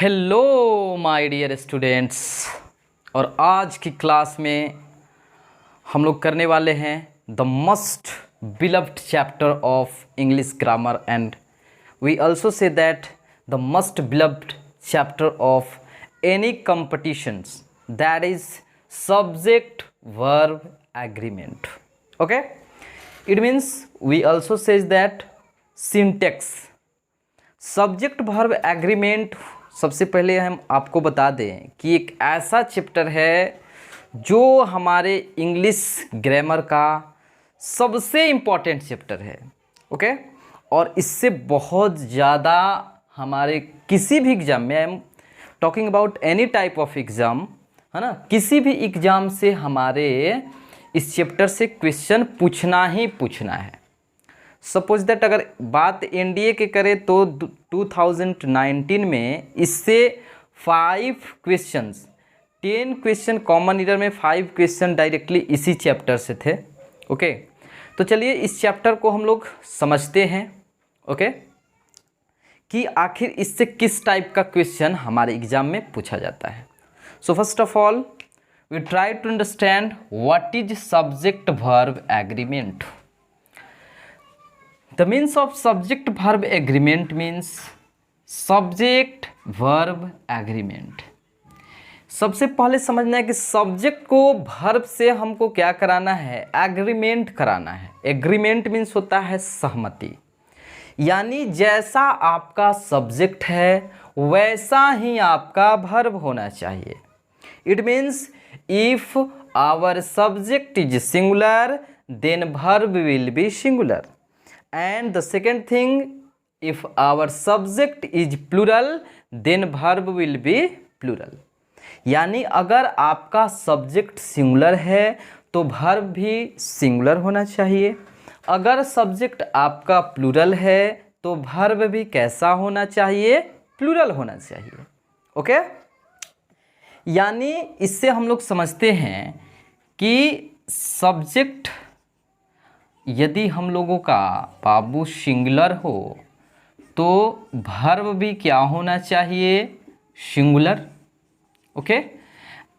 Hello my dear students. और आज की क्लास में हम लोग करने वाले हैं the most beloved chapter of English grammar and we also say that the most beloved chapter of any competitions, that is subject verb agreement. Okay, it means we also says that syntax subject verb agreement. सबसे पहले हम आपको बता दें कि एक ऐसा chapter है जो हमारे इंग्लिश ग्रामर का सबसे इम्पॉर्टेंट चैप्टर है। ओके, और इससे बहुत ज़्यादा हमारे किसी भी एग्ज़ाम में, I am talking about any type of exam, है ना, किसी भी एग्ज़ाम से हमारे इस चैप्टर से क्वेश्चन पूछना ही पूछना है। सपोज दैट अगर बात एनडीए के करें तो 2019 में इससे 5 क्वेश्चंस, 10 क्वेश्चन कॉमन ईयर में 5 क्वेश्चन डायरेक्टली इसी चैप्टर से थे। ओके, तो चलिए इस चैप्टर को हम लोग समझते हैं। ओके, कि आखिर इससे किस टाइप का क्वेश्चन हमारे एग्जाम में पूछा जाता है। So first of all we try to understand what is subject verb agreement. The means of subject verb agreement means subject verb agreement। सबसे पहले समझना है कि सब्जेक्ट को वर्ब से हमको क्या कराना है, एग्रीमेंट कराना है। एग्रीमेंट मीन्स होता है सहमति, यानी जैसा आपका सब्जेक्ट है वैसा ही आपका वर्ब होना चाहिए। It means if our subject is singular then verb will be singular. And the second thing, if our subject is plural then verb will be plural। यानी अगर आपका सब्जेक्ट सिंगुलर है तो वर्ब भी सिंगुलर होना चाहिए। अगर सब्जेक्ट आपका प्लूरल है तो वर्ब भी कैसा होना चाहिए, प्लूरल होना चाहिए। ओके, यानी इससे हम लोग समझते हैं कि सब्जेक्ट यदि हम लोगों का बाबू सिंगुलर हो तो वर्ब भी क्या होना चाहिए, singular. Okay,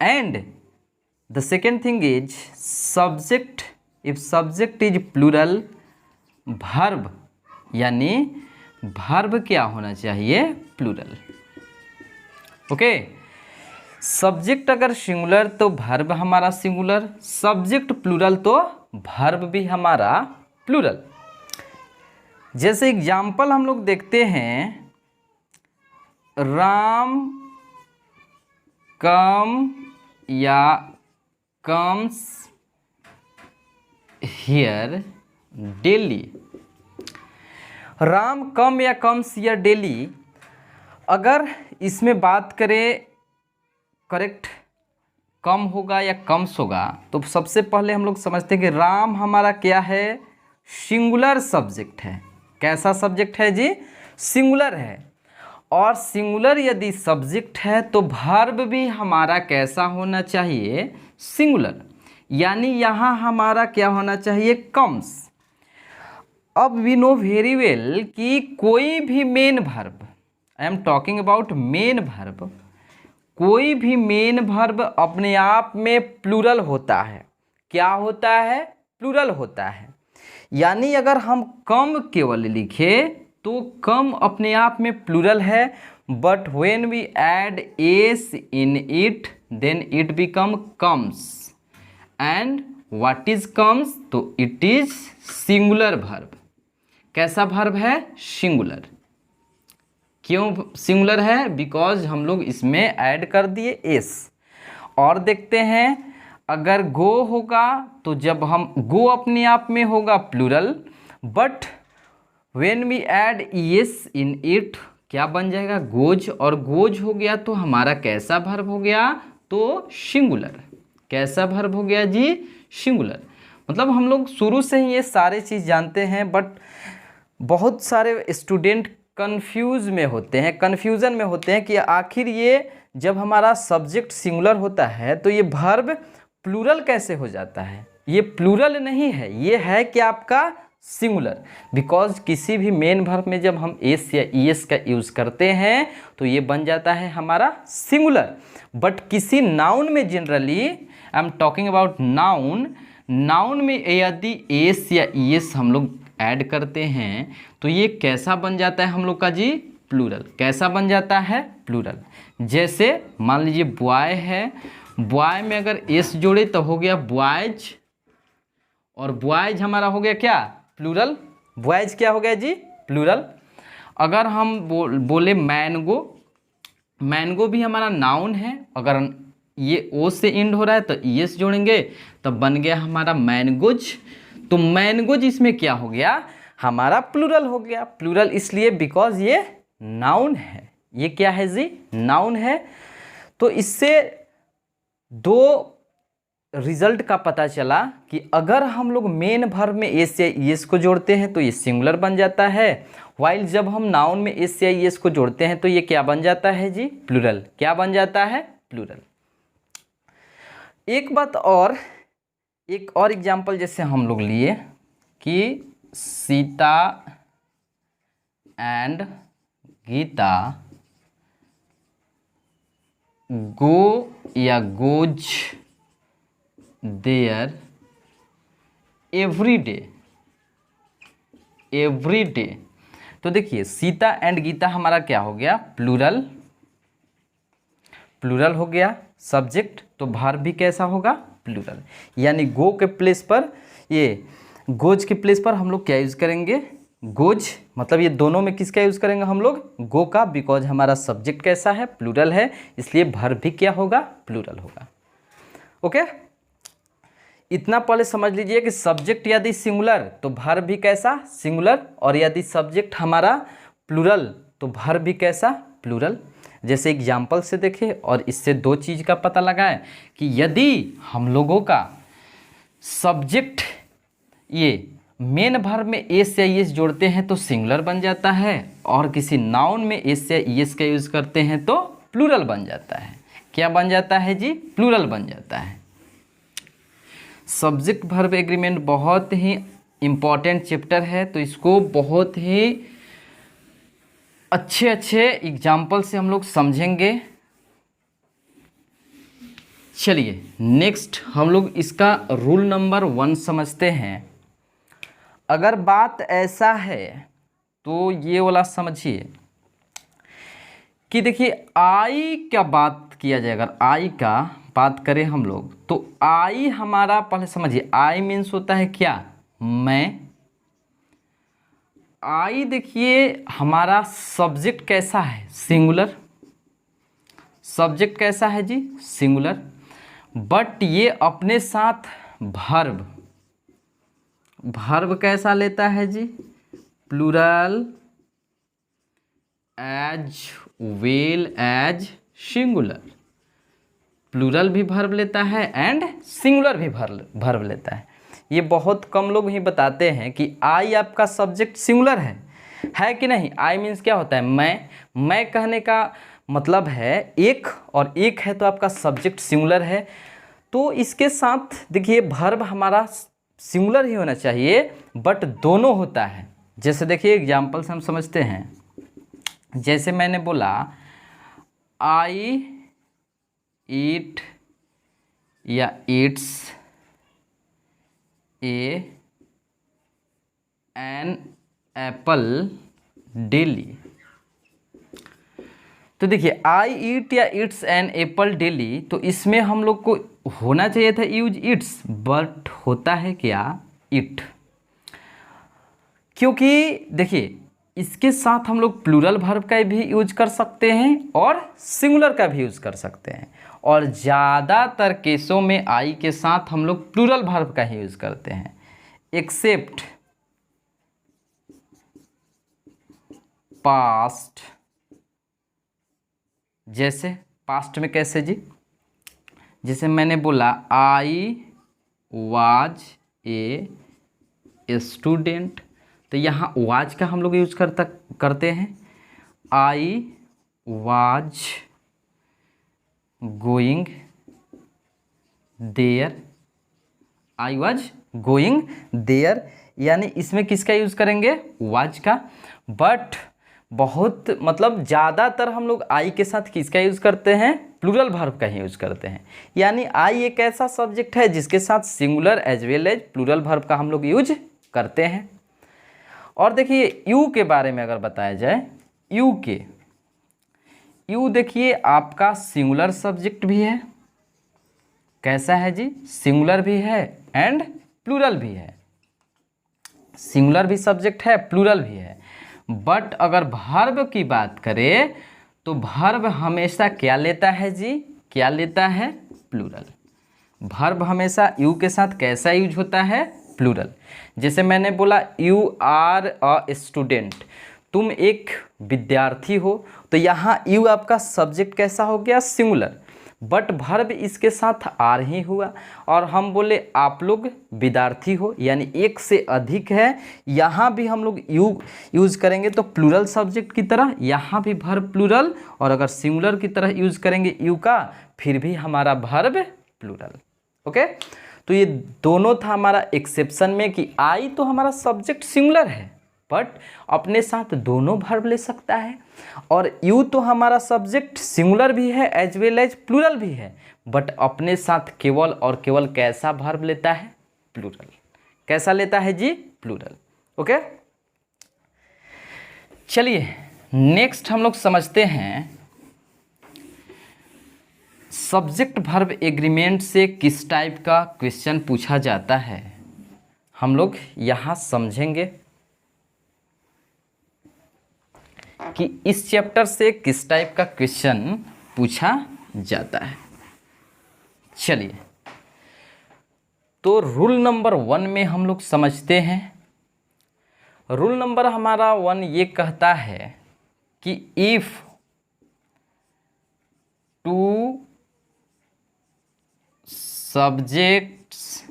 and the second thing is subject, if subject is plural verb, यानी वर्ब क्या होना चाहिए, प्लूरल। ओके, सब्जेक्ट अगर सिंगुलर तो वर्ब हमारा सिंगुलर, सब्जेक्ट प्लूरल तो वर्ब भी हमारा प्लूरल। जैसे एग्जाम्पल हम लोग देखते हैं, राम कम या कम्स हियर डेली। राम कम या कम्स हियर डेली, अगर इसमें बात करें करेक्ट कम होगा या कम्स होगा तो सबसे पहले हम लोग समझते हैं कि राम हमारा क्या है, सिंगुलर सब्जेक्ट है। कैसा सब्जेक्ट है जी, सिंगुलर है। और सिंगुलर यदि सब्जेक्ट है तो वर्ब भी हमारा कैसा होना चाहिए, सिंगुलर, यानी यहाँ हमारा क्या होना चाहिए, कम्स। अब वी नो वेरी वेल कि कोई भी main verb, I am talking about main verb, कोई भी मेन वर्ब अपने आप में प्लूरल होता है। क्या होता है, प्लूरल होता है। यानी अगर हम कम केवल लिखें तो कम अपने आप में प्लूरल है, but when we add S in it then it become comes. And what is comes, तो इट इज सिंगुलर वर्ब। कैसा वर्ब है, सिंगुलर। क्यों सिंगुलर है, बिकॉज हम लोग इसमें ऐड कर दिए एस। और देखते हैं अगर गो होगा तो जब हम गो अपने आप में होगा plural, but when we add S in it क्या बन जाएगा, गोज। और गोज हो गया तो हमारा कैसा वर्ब हो गया, तो सिंगुलर। कैसा वर्ब हो गया जी, सिंगुलर। मतलब हम लोग शुरू से ही ये सारे चीज़ जानते हैं, बट बहुत सारे स्टूडेंट कन्फ्यूज़न में होते हैं कि आखिर ये जब हमारा सब्जेक्ट सिंगुलर होता है तो ये वर्ब प्लूरल कैसे हो जाता है। ये प्लूरल नहीं है, ये है कि आपका सिंगुलर, बिकॉज किसी भी मेन वर्ब में जब हम एस या ईएस का यूज़ करते हैं तो ये बन जाता है हमारा सिंगुलर। बट किसी नाउन में generally, I am talking about noun, noun में यदि एस या ईएस हम लोग ऐड करते हैं तो ये कैसा बन जाता है हम लोग का जी, प्लूरल। कैसा बन जाता है, प्लूरल। जैसे मान लीजिए बॉय है, बॉय में अगर एस जोड़े तो हो गया बॉयज, और बॉयज हमारा हो गया क्या, प्लूरल। बॉयज क्या हो गया जी, प्लूरल। अगर हम बोले मैंगो, मैंगो भी हमारा नाउन है, अगर ये ओ से इंड हो रहा है तो ईएस जोड़ेंगे तो बन गया हमारा मैंगोज। तो मैंगोज इसमें क्या हो गया, हमारा प्लूरल हो गया। प्लूरल इसलिए बिकॉज ये नाउन है। ये क्या है जी, नाउन है। तो इससे दो रिजल्ट का पता चला कि अगर हम लोग मेन वर्ब में एस या ईएस को जोड़ते हैं तो ये सिंगुलर बन जाता है, वाइल जब हम नाउन में एस या ईएस को जोड़ते हैं तो ये क्या बन जाता है जी, प्लूरल। क्या बन जाता है, प्लूरल। एक बात और, एक और एग्जांपल जैसे हम लोग लिए कि सीता एंड गीता गो या goes there every day, every day. तो देखिए सीता एंड गीता हमारा क्या हो गया, प्लूरल, प्लूरल हो गया। सब्जेक्ट तो वर्ब भी कैसा होगा, प्लूरल। यानी गो के प्लेस पर, ये गोज के प्लेस पर हम लोग क्या यूज़ करेंगे, गोज। मतलब ये दोनों में किसका यूज़ करेंगे हम लोग, गो का, बिकॉज हमारा सब्जेक्ट कैसा है, प्लूरल है, इसलिए वर्ब भी क्या होगा, प्लूरल होगा। ओके, इतना पहले समझ लीजिए कि सब्जेक्ट यदि सिंगुलर तो वर्ब भी कैसा, सिंगुलर, और यदि सब्जेक्ट हमारा प्लूरल तो वर्ब भी कैसा, प्लूरल। जैसे एग्जाम्पल से देखें और इससे दो चीज़ का पता लगाएं कि यदि हम लोगों का सब्जेक्ट ये मेन वर्ब में एस या ईएस जोड़ते हैं तो सिंगुलर बन जाता है, और किसी नाउन में एस या ईएस का यूज़ करते हैं तो प्लूरल बन जाता है। क्या बन जाता है जी, प्लूरल बन जाता है। सब्जेक्ट वर्ब एग्रीमेंट बहुत ही इम्पॉर्टेंट चैप्टर है, तो इसको बहुत ही अच्छे अच्छे एग्जाम्पल से हम लोग समझेंगे। चलिए नेक्स्ट हम लोग इसका रूल नंबर 1 समझते हैं। अगर बात ऐसा है तो ये वाला समझिए कि देखिए आई का बात किया जाए, अगर आई का बात करें हम लोग तो आई हमारा, पहले समझिए आई मीन्स होता है क्या, मैं। आई देखिए हमारा सब्जेक्ट कैसा है, सिंगुलर। सब्जेक्ट कैसा है जी, सिंगुलर। बट ये अपने साथ वर्ब, वर्ब कैसा लेता है जी, plural as well as singular. Plural भी वर्ब लेता है एंड सिंगुलर भी वर्ब लेता है। ये बहुत कम लोग ही बताते हैं कि आई आपका सब्जेक्ट सिंगुलर है कि नहीं। आई मीन्स क्या होता है, मैं कहने का मतलब है एक, और एक है तो आपका सब्जेक्ट सिंगुलर है। तो इसके साथ देखिए वर्ब हमारा सिंगुलर ही होना चाहिए, बट दोनों होता है। जैसे देखिए एग्जाम्पल से हम समझते हैं, जैसे मैंने बोला आई ईट या ईट्स एन एप्पल डेली। तो देखिए आई ईट या इट्स एन एप्पल डेली, तो इसमें हम लोग को होना चाहिए था यूज इट्स, बट होता है क्या, इट। क्योंकि देखिए इसके साथ हम लोग प्लूरल वर्ब का भी यूज कर सकते हैं और सिंगुलर का भी यूज कर सकते हैं, और ज़्यादातर केसों में आई के साथ हम लोग प्लूरल वर्ब का ही यूज करते हैं, एक्सेप्ट पास्ट। जैसे पास्ट में कैसे जी, जैसे मैंने बोला आई वाज ए स्टूडेंट, तो यहाँ वाज का हम लोग यूज करते हैं। I was going there, I was going there. यानी इसमें किसका यूज़ करेंगे, वाज का। बट बहुत मतलब ज़्यादातर हम लोग आई के साथ किसका यूज़ करते हैं, प्लूरल वर्ब का ही यूज़ करते हैं। यानी आई एक ऐसा सब्जेक्ट है जिसके साथ singular as well as plural verb का हम लोग यूज करते हैं। और देखिए यू के बारे में अगर बताया जाए, यू देखिए आपका सिंगुलर सब्जेक्ट भी है, कैसा है जी, सिंगुलर भी है एंड प्लूरल भी है। सिंगुलर भी सब्जेक्ट है, प्लूरल भी है। बट अगर वर्ब की बात करें तो वर्ब हमेशा क्या लेता है जी, क्या लेता है, प्लूरल। वर्ब हमेशा यू के साथ कैसा यूज होता है, प्लूरल। जैसे मैंने बोला यू आर अ स्टूडेंट, तुम एक विद्यार्थी हो, तो यहाँ यू आपका सब्जेक्ट कैसा हो गया, सिंगुलर। बट वर्ब इसके साथ आर ही हुआ। और हम बोले आप लोग विद्यार्थी हो, यानी एक से अधिक है, यहाँ भी हम लोग यू यूज़ करेंगे तो प्लूरल सब्जेक्ट की तरह, यहाँ भी वर्ब प्लूरल। और अगर सिंगुलर की तरह यूज़ करेंगे यू का, फिर भी हमारा वर्ब प्लूरल। ओके, तो ये दोनों था हमारा एक्सेप्शन में कि आई तो हमारा सब्जेक्ट सिंगुलर है बट अपने साथ दोनों वर्ब ले सकता है, और यू तो हमारा सब्जेक्ट सिंगुलर भी है एज वेल एज प्लूरल भी है, बट अपने साथ केवल और केवल कैसा वर्ब लेता है, प्लूरल। कैसा लेता है जी, प्लूरल। ओके, चलिए नेक्स्ट हम लोग समझते हैं सब्जेक्ट वर्ब एग्रीमेंट से किस टाइप का क्वेश्चन पूछा जाता है। हम लोग यहाँ समझेंगे कि इस चैप्टर से किस टाइप का क्वेश्चन पूछा जाता है। चलिए, तो रूल नंबर 1 में हम लोग समझते हैं। रूल नंबर हमारा 1 ये कहता है कि if two subjects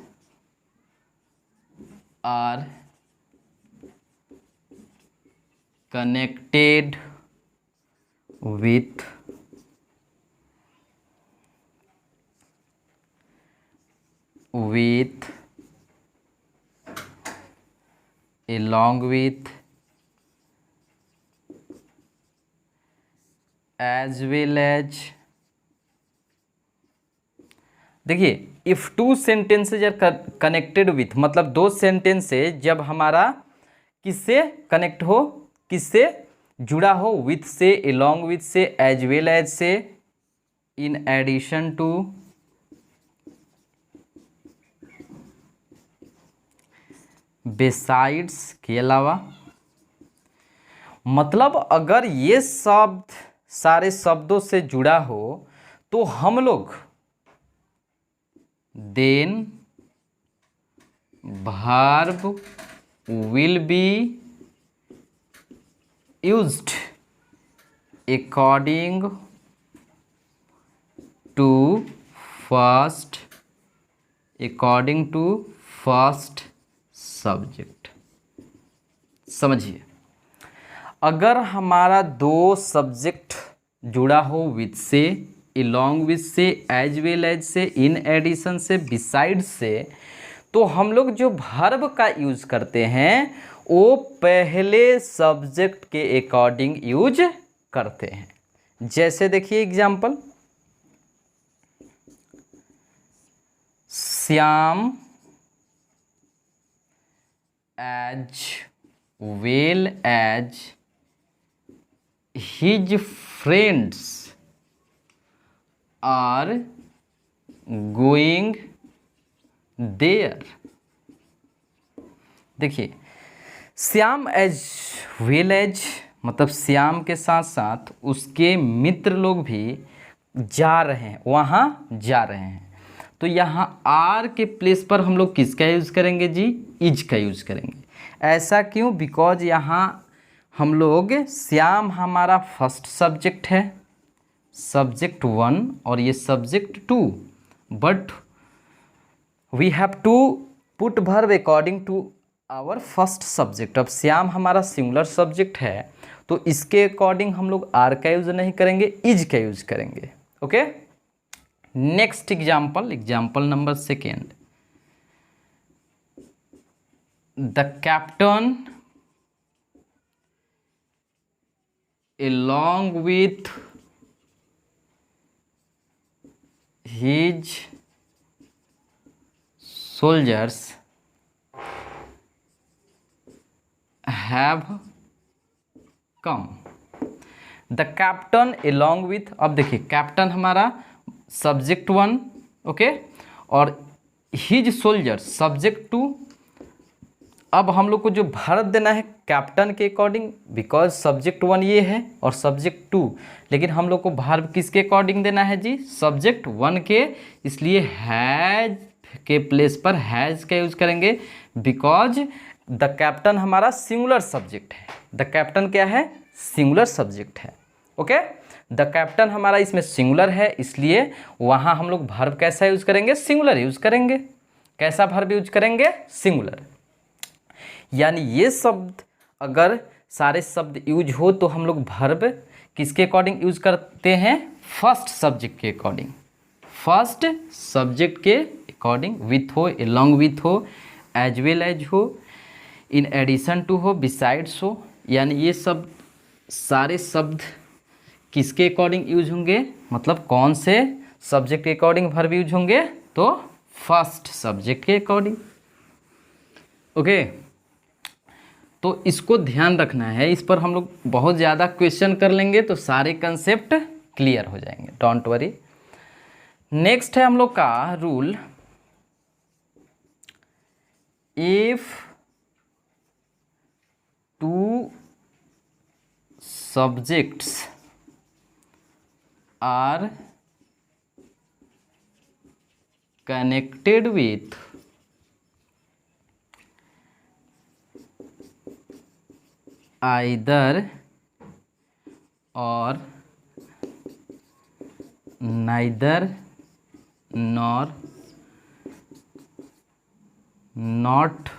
are connected with along with as well as, देखिए if two sentences are connected with, मतलब दो सेंटेंसेज जब हमारा किससे कनेक्ट हो, किससे जुड़ा हो, विथ से, along with से, एज वेल एज से, इन एडिशन टू, बिसाइड्स के अलावा। मतलब अगर ये शब्द सारे शब्दों से जुड़ा हो तो हम लोग then verb will be used according to first subject. समझिए, अगर हमारा दो सब्जेक्ट जुड़ा हो विथ से, along with से, एज वेल एज से, इन एडिशन से, बिसाइड से, तो हम लोग जो वर्ब का यूज करते हैं वो पहले सब्जेक्ट के अकॉर्डिंग यूज करते हैं। जैसे देखिए example, Shyam as well as his friends are going there. देखिए श्याम एज वेल एज मतलब श्याम के साथ साथ उसके मित्र लोग भी जा रहे हैं, वहाँ जा रहे हैं। तो यहाँ आर के प्लेस पर हम लोग किसका यूज़ करेंगे जी, इज का यूज़ करेंगे। ऐसा क्यों, बिकॉज यहाँ हम लोग श्याम हमारा फर्स्ट सब्जेक्ट है, सब्जेक्ट 1, और ये subject 2, but we have to put verb according to our first subject. अब श्याम हमारा सिंगुलर सब्जेक्ट है तो इसके अकॉर्डिंग हम लोग आर का यूज़ नहीं करेंगे, इज का यूज़ करेंगे। Okay, next example, example number 2। The captain along with his soldiers have come। The captain along with, अब देखिए कैप्टन हमारा सब्जेक्ट वन, ओके, और हिज सोल्जर सब्जेक्ट टू। अब हम लोग को जो भारत देना है कैप्टन के अकॉर्डिंग, बिकॉज सब्जेक्ट वन ये है और सब्जेक्ट टू, लेकिन हम लोग को भारत किसके अकॉर्डिंग देना है जी, सब्जेक्ट वन के, इसलिए हैज के प्लेस पर हैज का यूज करेंगे, बिकॉज द कैप्टन हमारा सिंगुलर सब्जेक्ट है। द कैप्टन क्या है, सिंगुलर सब्जेक्ट है, ओके। द कैप्टन हमारा इसमें सिंगुलर है, इसलिए वहाँ हम लोग वर्ब कैसा यूज करेंगे, सिंगुलर यूज करेंगे। कैसा वर्ब यूज करेंगे, सिंगुलर। यानी ये शब्द अगर सारे शब्द यूज हो तो हम लोग वर्ब किसके अकॉर्डिंग यूज करते हैं, फर्स्ट सब्जेक्ट के अकॉर्डिंग, फर्स्ट सब्जेक्ट के अकॉर्डिंग, विथ हो, एलोंग विथ हो, एज वेल एज हो, इन एडिशन टू हो, बिसाइड्स हो। यानी ये सब सारे शब्द किसके अकॉर्डिंग यूज होंगे, मतलब कौन से सब्जेक्ट के अकॉर्डिंग वर्ब यूज होंगे, तो फर्स्ट सब्जेक्ट के अकॉर्डिंग, ओके। तो इसको ध्यान रखना है, इस पर हम लोग बहुत ज़्यादा क्वेश्चन कर लेंगे तो सारे कंसेप्ट क्लियर हो जाएंगे, डोंट वरी। नेक्स्ट है हम लोग का rule, if two subjects are connected with either or neither nor not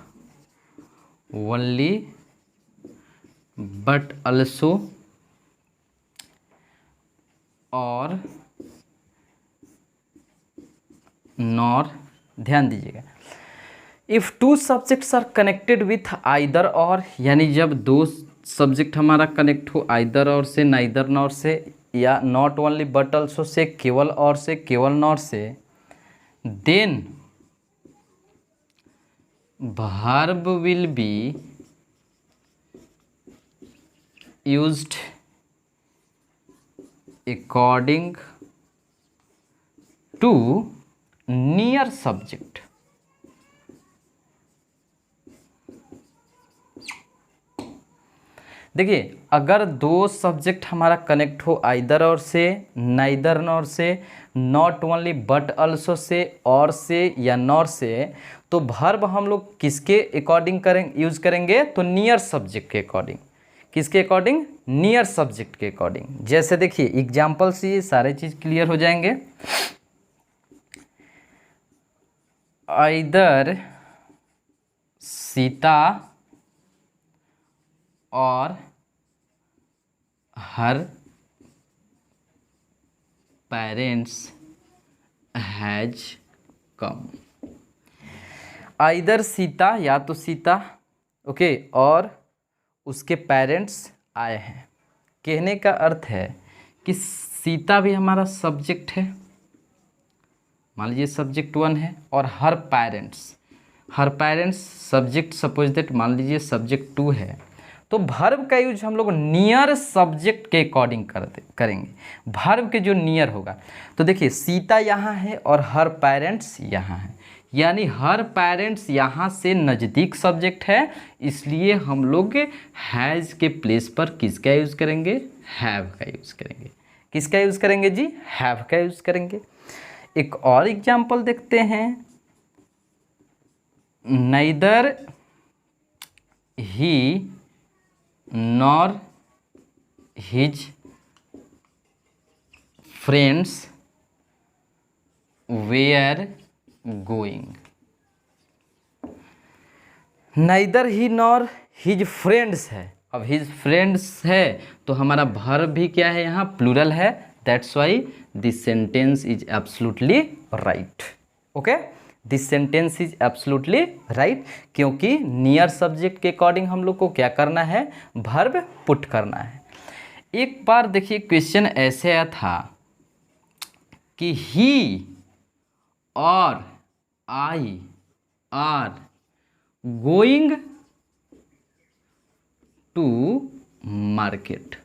only but also और nor, ध्यान दीजिएगा, if two subjects are connected with either और, यानी जब दो सब्जेक्ट हमारा कनेक्ट हो आइदर और से, नाइदर नॉर से, या not only but also say, केवल और से, केवल नॉर से, then verb will be used according to near subject. देखिए अगर दो सब्जेक्ट हमारा कनेक्ट हो आइदर और से, नाइदर नॉर से, not only but also say, और से या नॉर से, तो वर्ब हम लोग किसके अकॉर्डिंग यूज करेंगे, तो नियर सब्जेक्ट के अकॉर्डिंग। किसके अकॉर्डिंग, नियर सब्जेक्ट के अकॉर्डिंग। जैसे देखिए एग्जाम्पल से ये सारे चीज़ क्लियर हो जाएंगे। Either Sita or her parents has come. Either Sita, या तो सीता, ओके, और उसके पेरेंट्स आए हैं। कहने का अर्थ है कि सीता भी हमारा सब्जेक्ट है, मान लीजिए सब्जेक्ट वन है, और her parents subject, suppose that मान लीजिए सब्जेक्ट टू है, तो वर्ब का यूज हम लोग नियर सब्जेक्ट के अकॉर्डिंग करेंगे। वर्ब के जो नियर होगा, तो देखिए सीता यहाँ है और हर पेरेंट्स यहाँ है, यानी हर पेरेंट्स यहाँ से नज़दीक सब्जेक्ट है, इसलिए हम लोग हैज़ के प्लेस पर किसका यूज़ करेंगे, हैव का यूज़ करेंगे। किसका यूज़ करेंगे जी, हैव का यूज़ करेंगे। एक और एग्जाम्पल देखते हैं, neither he nor his friends were going. Neither he nor his friends है, अब हिज फ्रेंड्स है तो हमारा वर्ब भी क्या है, यहाँ प्लूरल है, that's why this sentence is absolutely right, okay. This sentence is absolutely right, क्योंकि नियर सब्जेक्ट के अकॉर्डिंग हम लोग को क्या करना है, वर्ब पुट करना है। एक बार देखिए क्वेश्चन ऐसे आया था कि he or I are going to market.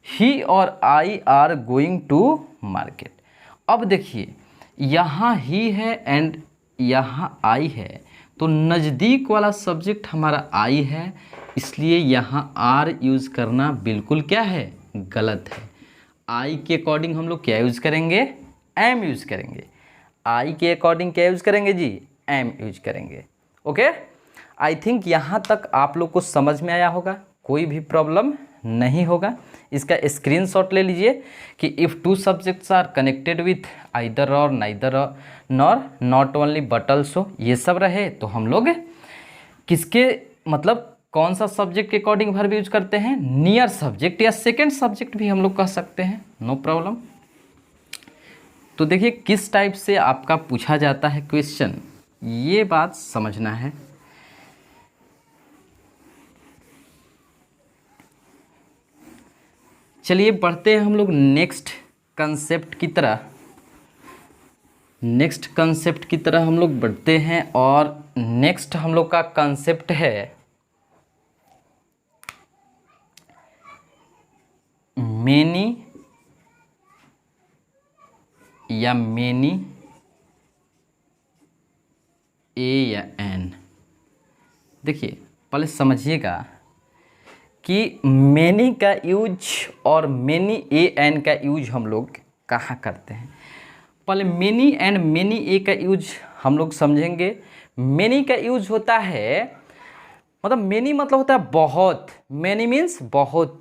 He or I are going to market. अब देखिए यहाँ ही है एंड यहाँ आई है, तो नज़दीक वाला सब्जेक्ट हमारा आई है, इसलिए यहाँ आर यूज़ करना बिल्कुल क्या है, गलत है। आई के अकॉर्डिंग हम लोग क्या यूज़ करेंगे, एम यूज़ करेंगे। आई के अकॉर्डिंग क्या यूज़ करेंगे जी, एम यूज करेंगे। ओके, आई थिंक यहाँ तक आप लोग को समझ में आया होगा, कोई भी प्रॉब्लम नहीं होगा। इसका स्क्रीनशॉट ले लीजिए कि if two subjects are connected with either or neither nor not only but also, ये सब रहे तो हम लोग किसके मतलब कौन सा सब्जेक्ट के अकॉर्डिंग वर्ब यूज करते हैं, नियर सब्जेक्ट या सेकेंड सब्जेक्ट भी हम लोग कह सकते हैं, नो प्रॉब्लम। तो देखिए किस टाइप से आपका पूछा जाता है क्वेश्चन, ये बात समझना है। चलिए बढ़ते हैं हम लोग नेक्स्ट कंसेप्ट की तरह। नेक्स्ट कंसेप्ट की तरह हम लोग बढ़ते हैं और नेक्स्ट हम लोग का कंसेप्ट है मेनी या मेनी, ए या एन। देखिए पहले समझिएगा कि मेनी का यूज और मेनी ए एन का यूज हम लोग कहाँ करते हैं। पहले मेनी एंड मेनी ए का यूज हम लोग समझेंगे। मेनी का यूज होता है मतलब मेनी मतलब होता है बहुत, मेनी मीन्स बहुत,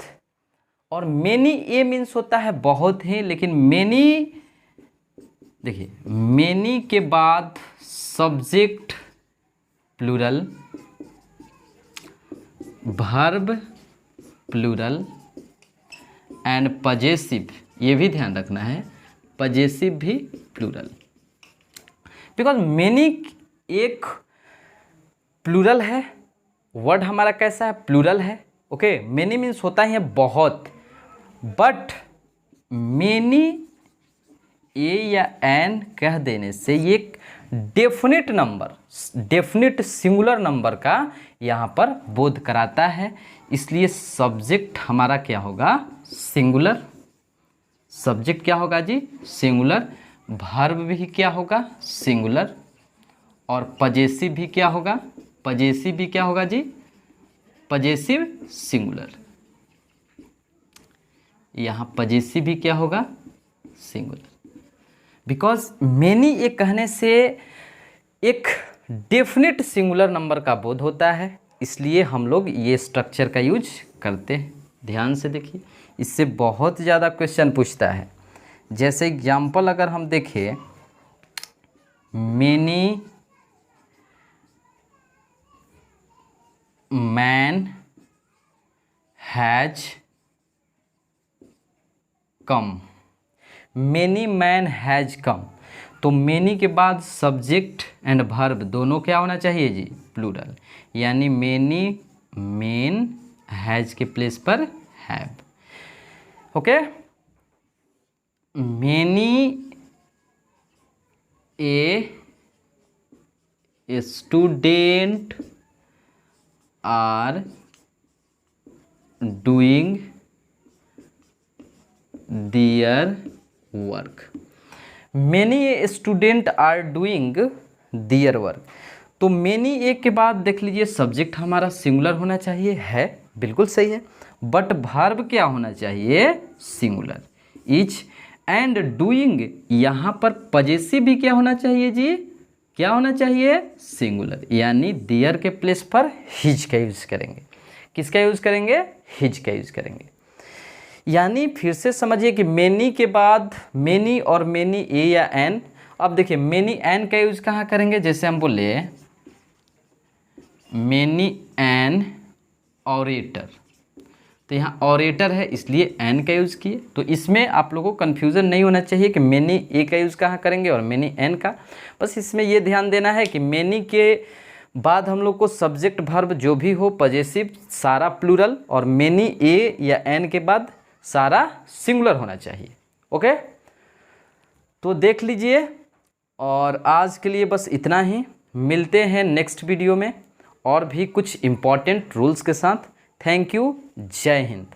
और मेनी ए मीन्स होता है बहुत ही। लेकिन मेनी देखिए मेनी के बाद subject plural, verb plural and possessive, ये भी ध्यान रखना है, पजेसिव भी प्लूरल। बिकॉज मेनी एक प्लूरल है, वर्ड हमारा कैसा है, प्लूरल है। ओके, मेनी मीन्स होता है बहुत, बट मेनी ए या एन कह देने से ये एक definite number, definite singular number का यहाँ पर बोध कराता है, इसलिए सब्जेक्ट हमारा क्या होगा, सिंगुलर। सब्जेक्ट क्या होगा जी, सिंगुलर। वर्ब भी क्या होगा, सिंगुलर। और पजेसिव भी क्या होगा, पजेसिव भी क्या होगा जी, पजेसिव सिंगुलर। यहाँ पजेसिव भी क्या होगा, सिंगुलर। बिकॉज मेनी ये कहने से एक डेफिनेट सिंगुलर नंबर का बोध होता है, इसलिए हम लोग ये स्ट्रक्चर का यूज करते हैं। ध्यान से देखिए, इससे बहुत ज़्यादा क्वेश्चन पूछता है। जैसे एग्जाम्पल अगर हम देखें, many man has come, many man has come, तो मेनी के बाद सब्जेक्ट एंड वर्ब दोनों क्या होना चाहिए जी, प्लूरल। यानी मेनी मेन, हैज के प्लेस पर have. Okay, many a student are doing their work. Many student are doing their work, तो मेनी एक के बाद देख लीजिए सब्जेक्ट हमारा सिंगुलर होना चाहिए, है बिल्कुल सही है, बट वर्ब क्या होना चाहिए, सिंगुलर। इच एंड डूइंग, यहाँ पर पजेसिव भी क्या होना चाहिए जी, क्या होना चाहिए, सिंगुलर। यानी देयर के प्लेस पर हिज का यूज करेंगे। किसका यूज करेंगे, हिज का यूज करेंगे। यानी फिर से समझिए कि मेनी के बाद मेनी और मेनी ए या एन। अब देखिए मेनी एन का यूज कहाँ करेंगे, जैसे हम बोले मेनी एन ऑरेटर, तो यहाँ ऑरेटर है इसलिए एन का यूज़ किए। तो इसमें आप लोगों को कन्फ्यूज़न नहीं होना चाहिए कि मैनी ए का यूज़ कहाँ करेंगे और मैनी एन का। बस इसमें ये ध्यान देना है कि मैनी के बाद हम लोग को सब्जेक्ट वर्ब जो भी हो पजेसिव सारा प्लूरल, और मैनी ए या एन के बाद सारा सिंगुलर होना चाहिए। ओके, तो देख लीजिए, और आज के लिए बस इतना ही। मिलते हैं नेक्स्ट वीडियो में और भी कुछ इम्पॉर्टेंट रूल्स के साथ। थैंक यू, जय हिंद।